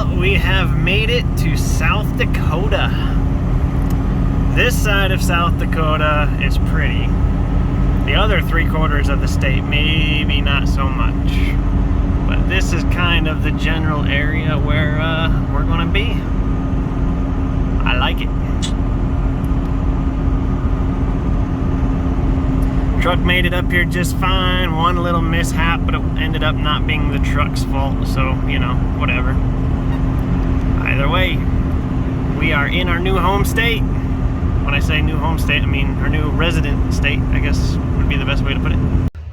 Well, we have made it to South Dakota. This side of South Dakota is pretty. The other 3/4 of the state, maybe not so much. But this is kind of the general area where we're gonna be. I like it. Truck made it up here just fine. One little mishap, but it ended up not being the truck's fault, so, you know, whatever. Either way, we are in our new home state. When I say new home state, I mean our new resident state, I guess would be the best way to put it.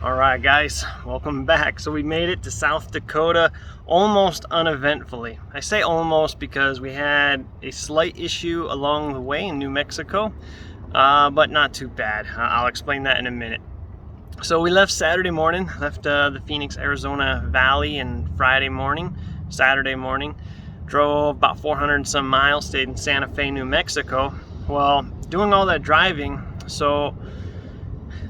Alright guys, welcome back. So we made it to South Dakota almost uneventfully. I say almost because we had a slight issue along the way in New Mexico. But not too bad. I'll explain that in a minute. So we left Saturday morning, left the Phoenix, Arizona Valley, and Saturday morning, drove about 400 and some miles, stayed in Santa Fe, New Mexico. Well, doing all that driving, so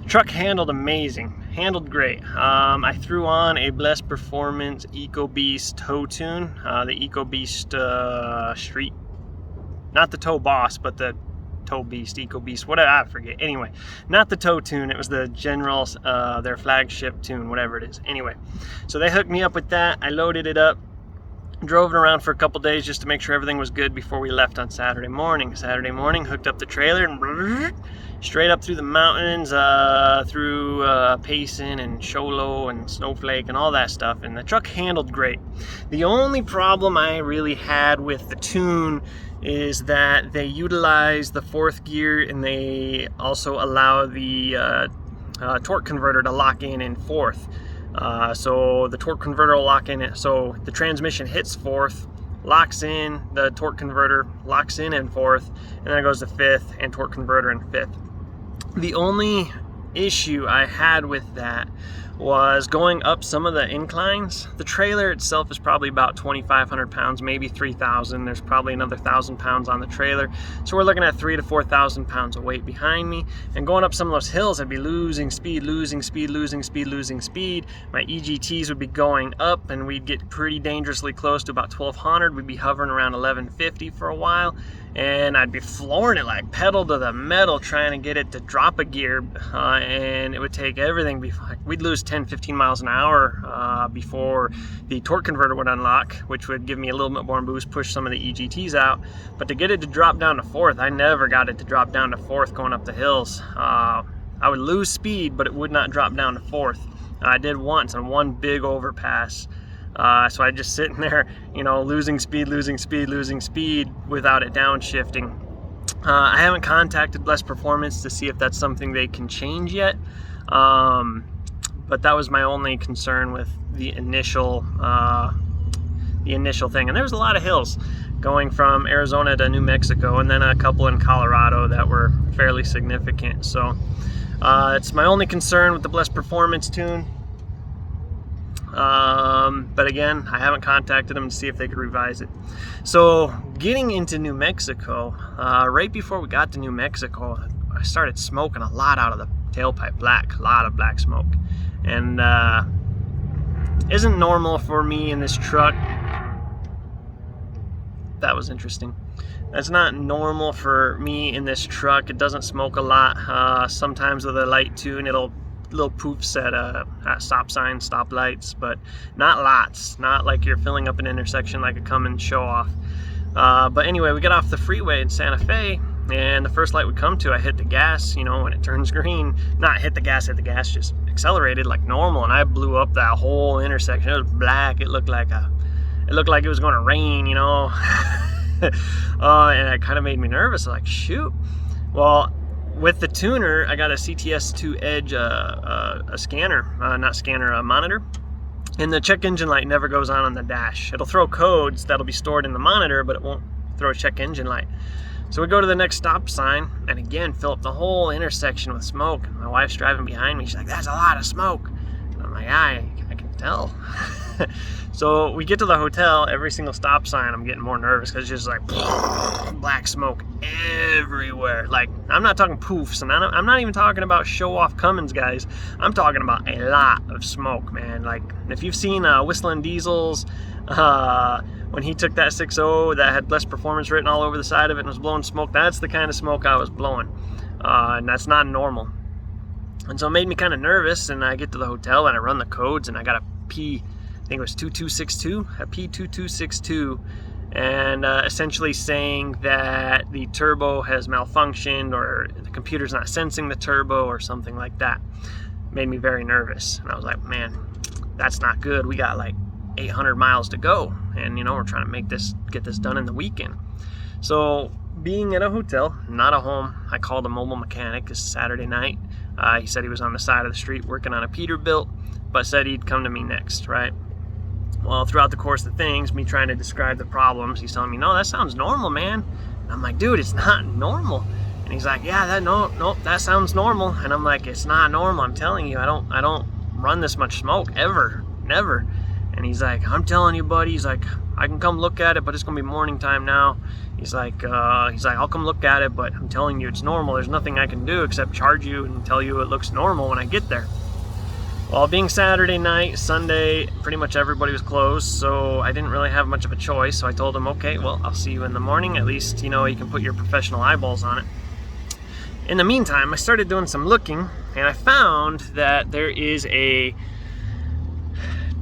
truck handled amazing, handled great. I threw on a Blessed Performance EcoBeast tow tune, the EcoBeast Street, not the Tow Boss, but the Tow Beast, EcoBeast, whatever, I forget. Anyway, not the tow tune, it was the general, their flagship tune, whatever it is. Anyway, so they hooked me up with that. I loaded it up, drove it around for a couple days just to make sure everything was good before we left on Saturday morning. Saturday morning, hooked up the trailer and straight up through the mountains, through Payson and Show Low and Snowflake and all that stuff, and the truck handled great. The only problem I really had with the tune is that they utilize the fourth gear, and they also allow the torque converter to lock in fourth. So the torque converter will lock in it. So the transmission hits fourth, locks in, the torque converter locks in fourth, and then it goes to fifth, and torque converter in fifth. The only issue I had with that was going up some of the inclines. The trailer itself is probably about 2,500 pounds, maybe 3,000. There's probably another 1,000 pounds on the trailer. So we're looking at 3,000 to 4,000 pounds of weight behind me. And going up some of those hills, I'd be losing speed. My EGTs would be going up, and we'd get pretty dangerously close to about 1,200. We'd be hovering around 1,150 for a while. And I'd be flooring it like pedal to the metal, trying to get it to drop a gear, and it would take everything. We'd lose 10-15 miles an hour before the torque converter would unlock, which would give me a little bit more boost, push some of the EGTs out. But to get it to drop down to fourth, I never got it to drop down to fourth going up the hills. I would lose speed, but it would not drop down to fourth. I did once on one big overpass. So I just sitting there, you know, losing speed without it downshifting. I haven't contacted Blessed Performance to see if that's something they can change yet. But that was my only concern with the initial thing. And there was a lot of hills going from Arizona to New Mexico, and then a couple in Colorado that were fairly significant. So it's my only concern with the Blessed Performance tune. But again, I haven't contacted them to see if they could revise it. So getting into New Mexico, right before we got to New Mexico, I started smoking a lot out of the tailpipe, a lot of black smoke. And isn't normal for me in this truck. That was interesting. That's not normal for me in this truck. It doesn't smoke a lot. Sometimes with a light tune, it'll little poofs at stop signs, stop lights, but not lots. Not like you're filling up an intersection like a Cummins show off. But anyway, we got off the freeway in Santa Fe, and the first light we come to, I hit the gas, you know, when it turns green. Not hit the gas, just accelerated like normal, and I blew up that whole intersection. It was black. It looked like it was going to rain, you know. And it kind of made me nervous. Like, shoot. Well, with the tuner, I got a CTS2 Edge a monitor, and the check engine light never goes on the dash. It'll throw codes that'll be stored in the monitor, but it won't throw a check engine light. So we go to the next stop sign, and again, fill up the whole intersection with smoke. My wife's driving behind me. She's like, "That's a lot of smoke." And I'm like, I can tell. So we get to the hotel, every single stop sign, I'm getting more nervous because it's just like black smoke everywhere. Like, I'm not talking poofs, and I'm not even talking about show-off Cummins, guys. I'm talking about a lot of smoke, man. Like, if you've seen Whistling Diesels, when he took that 6.0 that had Blessed Performance written all over the side of it and was blowing smoke, that's the kind of smoke I was blowing. And that's not normal. And so it made me kind of nervous, and I get to the hotel and I run the codes, and I got a P, I think it was 2262, a P2262, and essentially saying that the turbo has malfunctioned or the computer's not sensing the turbo or something like that. Made me very nervous, and I was like, man, that's not good. We got like 800 miles to go, and we're trying to get this done in the weekend. So being at a hotel, not a home, I called a mobile mechanic. It's Saturday night. He said he was on the side of the street working on a Peterbilt, but said he'd come to me next, right? Well, throughout the course of things, me trying to describe the problems, he's telling me, no, that sounds normal, man. And I'm like, dude, it's not normal. And he's like, yeah, no, that sounds normal. And I'm like, it's not normal. I'm telling you, I don't run this much smoke ever, never. And he's like, I'm telling you, buddy. He's like, I can come look at it, but it's gonna be morning time now. He's like, I'll come look at it, but I'm telling you, it's normal. There's nothing I can do except charge you and tell you it looks normal when I get there. Well, being Saturday night, Sunday, pretty much everybody was closed, so I didn't really have much of a choice. So I told him, okay, well, I'll see you in the morning. At least, you can put your professional eyeballs on it. In the meantime, I started doing some looking, and I found that there is a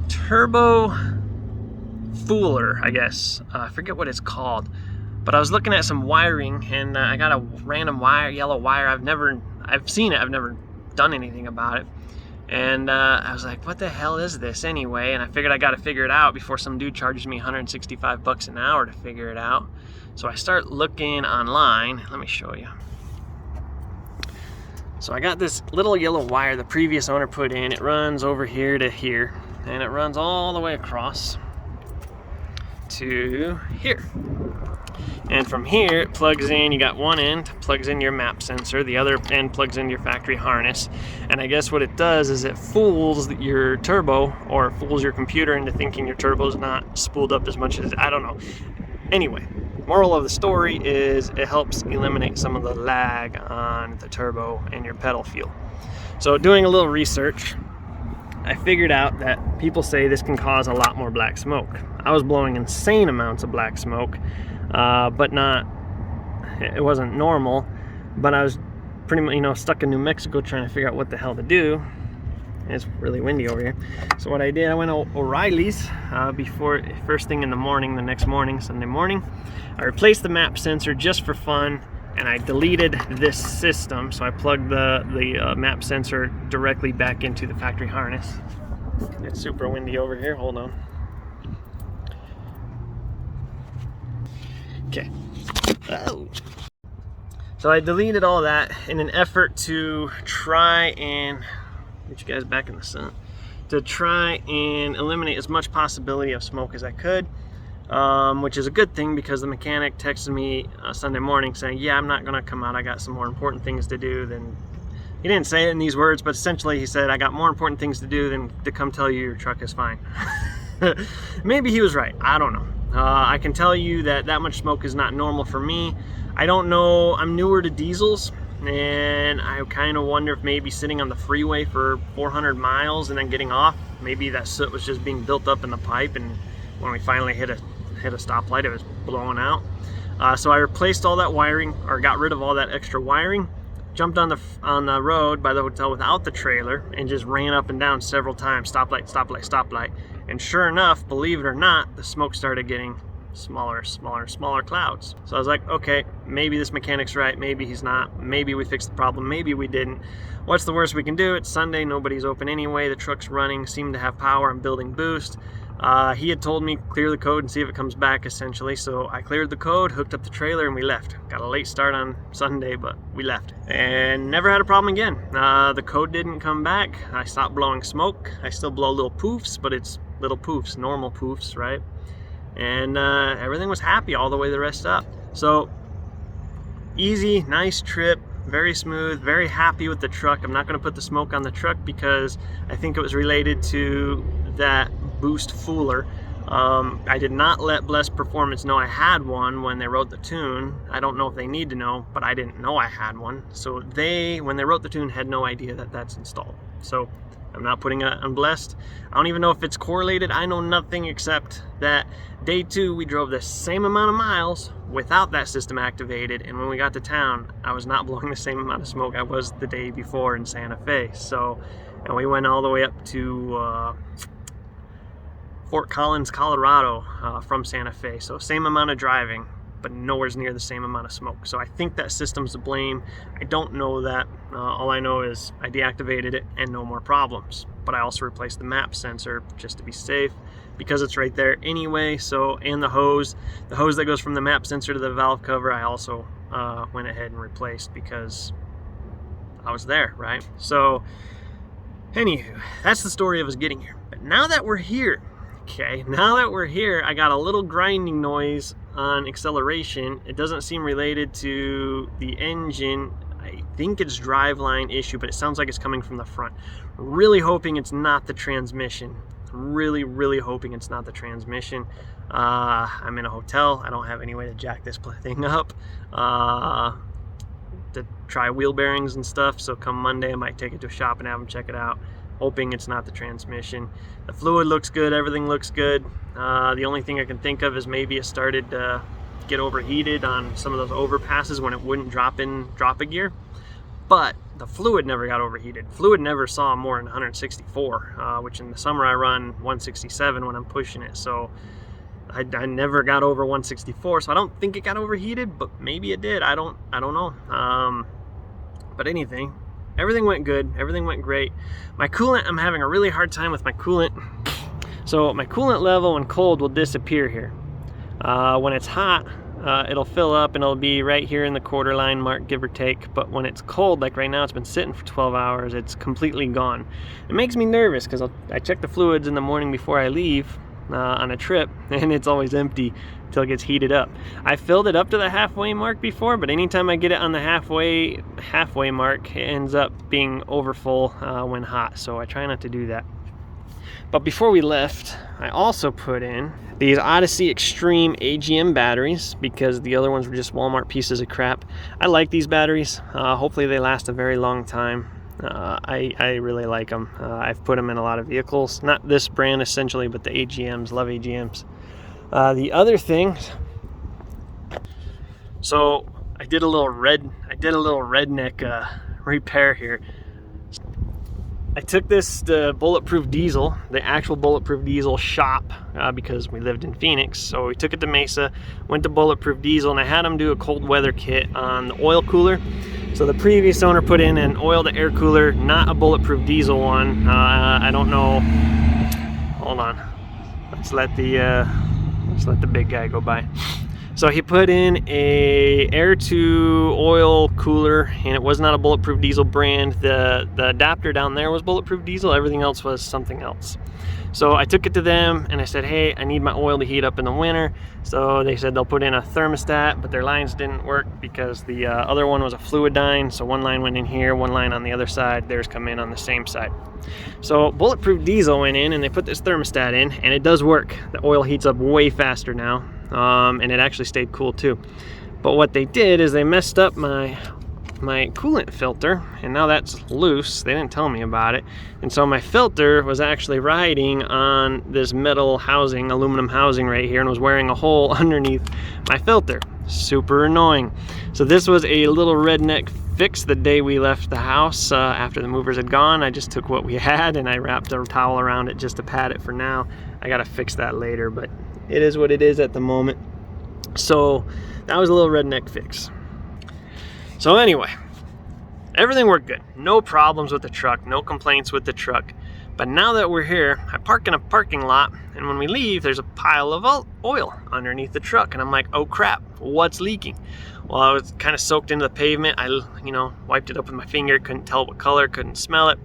turbo fooler, I guess. I forget what it's called. But I was looking at some wiring, and I got a random wire, yellow wire. I've seen it, I've never done anything about it. And I was like, what the hell is this anyway? And I figured I got to figure it out before some dude charges me $165 an hour to figure it out. So I start looking online. Let me show you. So I got this little yellow wire the previous owner put in. It runs over here to here, and it runs all the way across to here. And from here, it plugs in, you got one end, plugs in your map sensor, the other end plugs into your factory harness. And I guess what it does is it fools your turbo, or fools your computer into thinking your turbo's not spooled up as much as, I don't know. Anyway, moral of the story is it helps eliminate some of the lag on the turbo and your pedal feel. So doing a little research, I figured out that people say this can cause a lot more black smoke. I was blowing insane amounts of black smoke, but it wasn't normal. But I was pretty much, stuck in New Mexico trying to figure out what the hell to do. It's really windy over here. So what I did, I went to O'Reilly's first thing in the morning, the next morning, Sunday morning. I replaced the map sensor just for fun, and I deleted this system. So I plugged the map sensor directly back into the factory harness. It's super windy over here, hold on. Okay. Oh. So I deleted all that in an effort to try and get you guys back in the sun, to try and eliminate as much possibility of smoke as I could, which is a good thing because the mechanic texted me Sunday morning saying, yeah, I'm not gonna come out, I got some more important things to do than, he didn't say it in these words, but essentially he said, I got more important things to do than to come tell you your truck is fine. Maybe he was right, I don't know. I can tell you that much smoke is not normal for me. I don't know, I'm newer to diesels, and I kind of wonder if maybe sitting on the freeway for 400 miles and then getting off, maybe that soot was just being built up in the pipe, and when we finally hit a stoplight, it was blowing out. So I replaced all that wiring, or got rid of all that extra wiring, jumped on the road by the hotel without the trailer, and just ran up and down several times, stoplight, stoplight, stoplight. And sure enough, believe it or not, the smoke started getting smaller clouds. So I was like, okay, maybe this mechanic's right, maybe he's not, maybe we fixed the problem, maybe we didn't. What's the worst we can do? It's Sunday, nobody's open anyway, the truck's running, seem to have power, I'm building boost. He had told me clear the code and see if it comes back, essentially. So I cleared the code, hooked up the trailer, and we left. Got a late start on Sunday, but we left. And never had a problem again. The code didn't come back. I stopped blowing smoke. I still blow little poofs, but it's little poofs, normal poofs, right? And everything was happy all the way the rest up. So easy, nice trip, very smooth, very happy with the truck. I'm not going to put the smoke on the truck because I think it was related to that boost fooler. I did not let Blessed Performance know I had one when they wrote the tune. I don't know if they need to know, but I didn't know I had one. So they, when they wrote the tune, had no idea that that's installed. So I'm not putting it on blessed. I don't even know if it's correlated. I know nothing except that day 2 we drove the same amount of miles without that system activated, and when we got to town I was not blowing the same amount of smoke I was the day before in Santa Fe. So, and we went all the way up to Fort Collins, Colorado from Santa Fe. So same amount of driving, but nowhere near the same amount of smoke. So I think that system's to blame. I don't know that. All I know is I deactivated it and no more problems. But I also replaced the map sensor just to be safe because it's right there anyway. So, and the hose that goes from the map sensor to the valve cover, I also went ahead and replaced because I was there, right? So, anywho, that's the story of us getting here. But now that we're here, I got a little grinding noise on acceleration. It doesn't seem related to the engine. I think it's driveline issue, but it sounds like it's coming from the front. Really hoping it's not the transmission. Really hoping it's not the transmission. I'm in a hotel. I don't have any way to jack this thing up to try wheel bearings and stuff. So come Monday, I might take it to a shop and have them check it out. Hoping it's not the transmission. The fluid looks good, everything looks good. The only thing I can think of is maybe it started to get overheated on some of those overpasses when it wouldn't drop a gear. But the fluid never got overheated. Fluid never saw more than 164, which in the summer I run 167 when I'm pushing it. So I never got over 164, so I don't think it got overheated, but maybe it did. I don't know. But everything went good. Everything went great. My coolant, I'm having a really hard time with my coolant. So my coolant level when cold will disappear here. When it's hot, it'll fill up and it'll be right here in the quarter line mark, give or take. But when it's cold, like right now, it's been sitting for 12 hours, it's completely gone. It makes me nervous because I check the fluids in the morning before I leave on a trip, and it's always empty until it gets heated up. I filled it up to the halfway mark before, but anytime I get it on the halfway mark, it ends up being overfull when hot. So I try not to do that. But before we left, I also put in these Odyssey Extreme AGM batteries because the other ones were just Walmart pieces of crap. I like these batteries. Hopefully they last a very long time. I really like them. I've put them in a lot of vehicles. Not this brand essentially, but the AGMs. Love AGMs. The other thing, so I did a little redneck repair here. I took this Bulletproof Diesel, the actual Bulletproof Diesel shop, because we lived in Phoenix. So we took it to Mesa, went to Bulletproof Diesel, and I had them do a cold weather kit on the oil cooler. So the previous owner put in an oil to air cooler, not a Bulletproof Diesel one. I don't know. Hold on. Let's let the big guy go by. So he put in a air to oil cooler, and it was not a Bulletproof Diesel brand. The adapter down there was Bulletproof Diesel. Everything else was something else. So I took it to them and I said, hey, I need my oil to heat up in the winter. So they said they'll put in a thermostat, but their lines didn't work because the other one was a Fluidyne. So one line went in here, one line on the other side. Theirs come in on the same side. So Bulletproof Diesel went in and they put this thermostat in, and it does work. The oil heats up way faster now. And it actually stayed cool too. But what they did is they messed up my coolant filter, and now that's loose. They didn't tell me about it, and so my filter was actually riding on this metal housing, aluminum housing right here, and was wearing a hole underneath my filter. Super annoying. So this was a little redneck fix the day we left the house. After the movers had gone, I just took what we had and I wrapped a towel around it just to pad it for now. I gotta fix that later, but it is what it is at the moment. So that was a little redneck fix. So anyway, everything worked good. No problems with the truck, no complaints with the truck. But now that we're here, I park in a parking lot, and when we leave, there's a pile of oil underneath the truck, and I'm like, oh crap, what's leaking? Well, I was kind of soaked into the pavement. I, wiped it up with my finger, couldn't tell what color, couldn't smell it.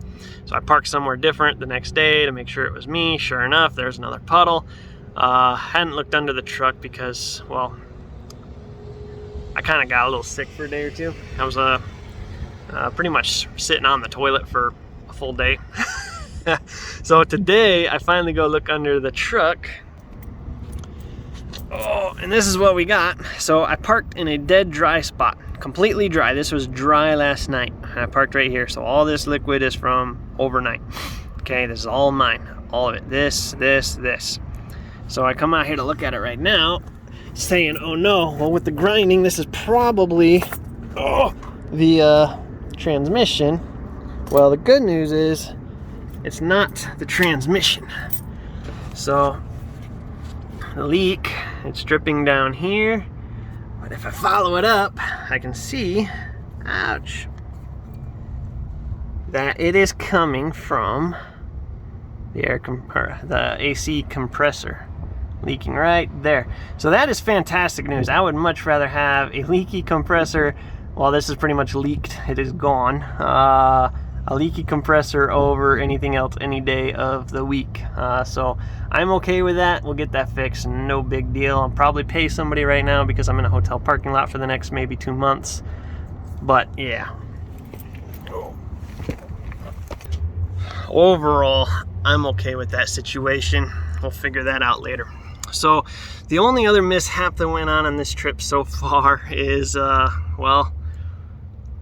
So I parked somewhere different the next day to make sure it was me. Sure enough, there's another puddle. Hadn't looked under the truck because, well, I kind of got a little sick for a day or two. I was pretty much sitting on the toilet for a full day. So today I finally go look under the truck. Oh, and this is what we got. So I parked in a dead dry spot, completely dry. This was dry last night. I parked right here, so all this liquid is from overnight. Okay, this is all mine, all of it. This. So I come out here to look at it right now, saying, oh no, well with the grinding, this is probably the transmission. Well, the good news is it's not the transmission. So the leak, it's dripping down here, but if I follow it up, I can see, ouch, that it is coming from the AC compressor leaking right there. So that is fantastic news. I would much rather have a leaky compressor. Well, this is pretty much leaked, it is gone. A leaky compressor over anything else any day of the week. So I'm okay with that. We'll get that fixed, no big deal. I'll probably pay somebody right now because I'm in a hotel parking lot for the next maybe 2 months. But yeah. Overall, I'm okay with that situation. We'll figure that out later. So the only other mishap that went on this trip so far is, well,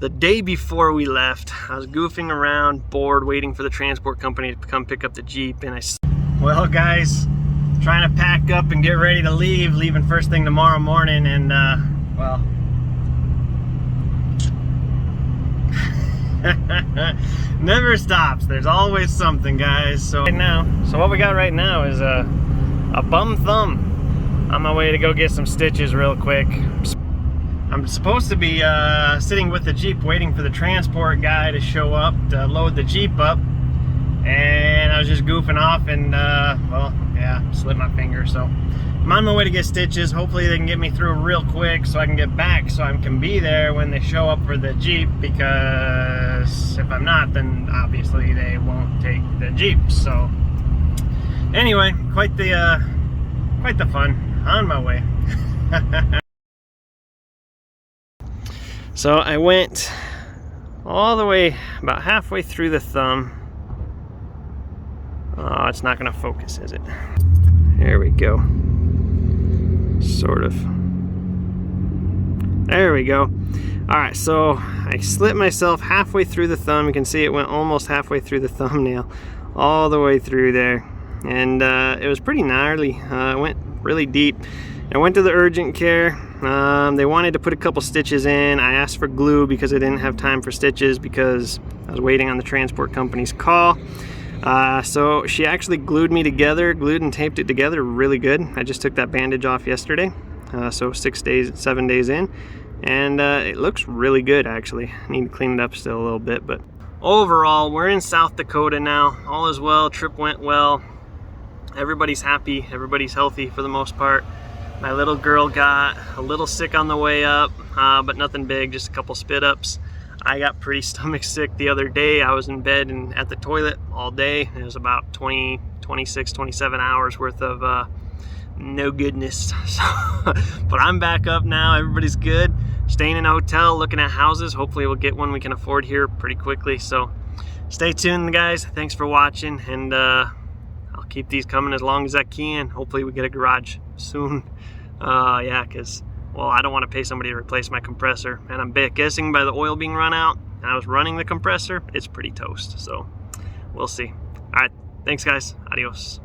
the day before we left, I was goofing around, bored, waiting for the transport company to come pick up the Jeep, and well guys, trying to pack up and get ready to leave, leaving first thing tomorrow morning, and well, never stops. There's always something, guys. So what we got right now is a bum thumb. On my way to go get some stitches real quick. I'm supposed to be sitting with the Jeep waiting for the transport guy to show up to load the Jeep up, and I was just goofing off and well, yeah, slipped my finger. So I'm on my way to get stitches. Hopefully they can get me through real quick so I can get back so I can be there when they show up for the Jeep, because if I'm not, then obviously they won't take the Jeep. So anyway, quite the fun on my way. So I went all the way about halfway through the thumb. Oh, it's not gonna focus, is it? There we go. Sort of. There we go. All right, so I slit myself halfway through the thumb. You can see it went almost halfway through the thumbnail, all the way through there. And it was pretty gnarly. It went really deep. I went to the urgent care. They wanted to put a couple stitches in. I asked for glue because I didn't have time for stitches because I was waiting on the transport company's call. So she actually glued and taped it together really good. I just took that bandage off yesterday, so 7 days in, and it looks really good actually. I need to clean it up still a little bit, but overall we're in South Dakota now. All is well, trip went well. Everybody's happy, everybody's healthy for the most part. My little girl got a little sick on the way up, but nothing big, just a couple spit ups. I got pretty stomach sick the other day. I was in bed and at the toilet all day. It was about 26, 27 hours worth of no goodness. So, but I'm back up now, everybody's good. Staying in a hotel, looking at houses. Hopefully we'll get one we can afford here pretty quickly. So stay tuned, guys. Thanks for watching, and I'll keep these coming as long as I can. Hopefully we get a garage soon. Yeah, because, well, I don't want to pay somebody to replace my compressor, and I'm guessing by the oil being run out and I was running the compressor, it's pretty toast. So we'll see. All right, thanks guys, adios.